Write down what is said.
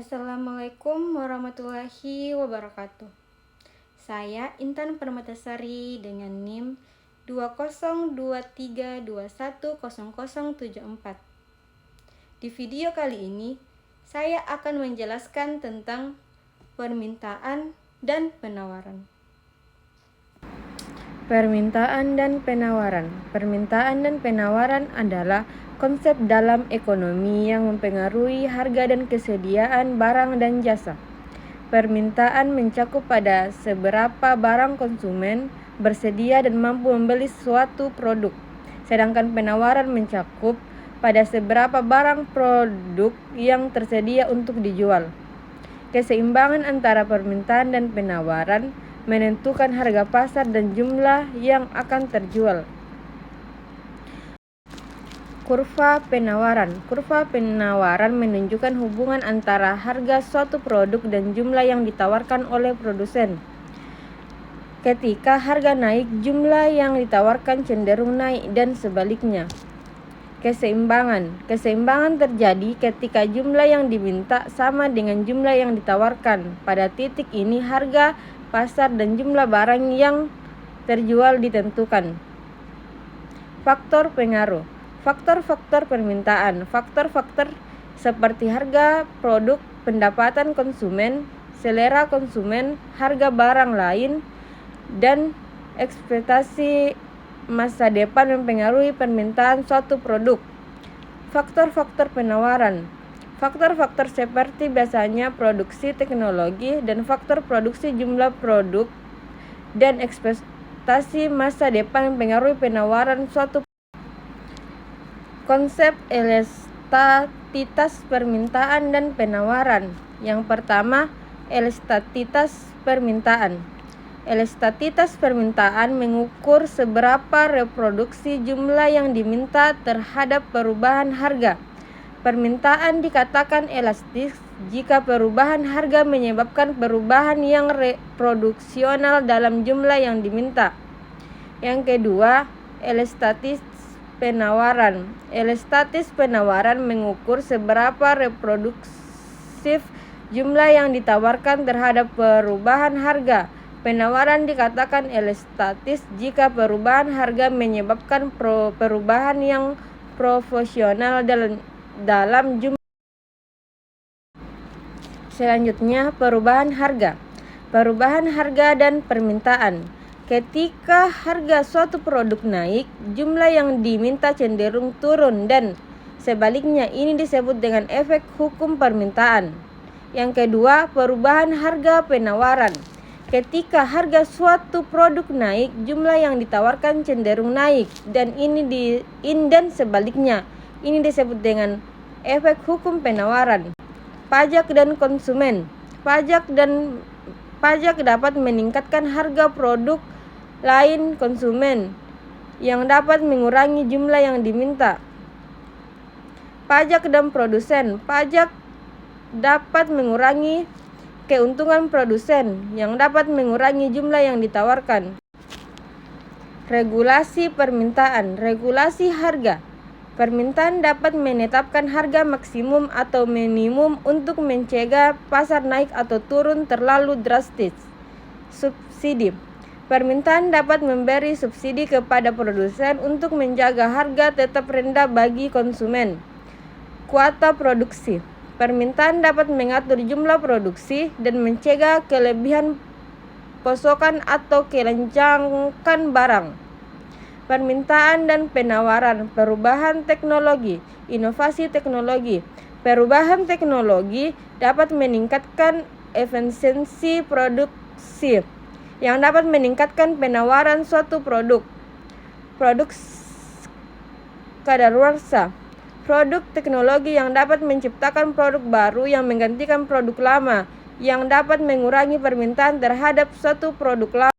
Assalamualaikum warahmatullahi wabarakatuh. Saya Intan Permatasari dengan NIM 2023210074. Di video kali ini, saya akan menjelaskan tentang permintaan dan penawaran. Permintaan dan penawaran. Permintaan dan penawaran adalah konsep dalam ekonomi yang mempengaruhi harga dan kesediaan barang dan jasa. Permintaan mencakup pada seberapa barang konsumen bersedia dan mampu membeli suatu produk, sedangkan penawaran mencakup pada seberapa barang produk yang tersedia untuk dijual. Keseimbangan antara permintaan dan penawaran menentukan harga pasar dan jumlah yang akan terjual. Kurva penawaran. Kurva penawaran menunjukkan hubungan antara harga suatu produk dan jumlah yang ditawarkan oleh produsen. Ketika harga naik, jumlah yang ditawarkan cenderung naik dan sebaliknya. Keseimbangan. Keseimbangan terjadi ketika jumlah yang diminta sama dengan jumlah yang ditawarkan. Pada titik ini harga pasar dan jumlah barang yang terjual ditentukan. Faktor pengaruh. Faktor-faktor permintaan. Faktor-faktor seperti harga produk, pendapatan konsumen, selera konsumen, harga barang lain, dan ekspektasi masa depan mempengaruhi permintaan suatu produk. Faktor-faktor penawaran. Faktor-faktor seperti biasanya produksi teknologi dan faktor produksi jumlah produk dan ekspektasi masa depan mempengaruhi penawaran suatu. Konsep elastisitas permintaan dan penawaran. Yang pertama, elastisitas permintaan. Elastisitas permintaan mengukur seberapa reproduksi jumlah yang diminta terhadap perubahan harga. Permintaan dikatakan elastis jika perubahan harga menyebabkan perubahan yang reproduksional dalam jumlah yang diminta. Yang kedua, elastisitas penawaran. Elastisitas penawaran mengukur seberapa reproduktif jumlah yang ditawarkan terhadap perubahan harga. Penawaran dikatakan elastis jika perubahan harga menyebabkan perubahan yang proporsional dalam jumlah. Selanjutnya, perubahan harga. Perubahan harga dan permintaan. Ketika harga suatu produk naik, jumlah yang diminta cenderung turun dan sebaliknya. Ini disebut dengan efek hukum permintaan. Yang kedua, perubahan harga penawaran. Ketika harga suatu produk naik, jumlah yang ditawarkan cenderung naik dan dan sebaliknya. Ini disebut dengan efek hukum penawaran. Pajak dan konsumen. Pajak dapat meningkatkan harga produk lain konsumen yang dapat mengurangi jumlah yang diminta. Pajak dan produsen. Pajak dapat mengurangi keuntungan produsen yang dapat mengurangi jumlah yang ditawarkan. Regulasi permintaan. Regulasi harga. Permintaan dapat menetapkan harga maksimum atau minimum untuk mencegah pasar naik atau turun terlalu drastis. Subsidi. Permintaan dapat memberi subsidi kepada produsen untuk menjaga harga tetap rendah bagi konsumen. Kuota produksi. Permintaan dapat mengatur jumlah produksi dan mencegah kelebihan pasokan atau kelangkaan barang. Permintaan dan penawaran. Perubahan teknologi. Inovasi teknologi. Perubahan teknologi dapat meningkatkan efisiensi produksi yang dapat meningkatkan penawaran suatu produk. Produk kadaluarsa. Produk teknologi yang dapat menciptakan produk baru yang menggantikan produk lama, yang dapat mengurangi permintaan terhadap suatu produk lama.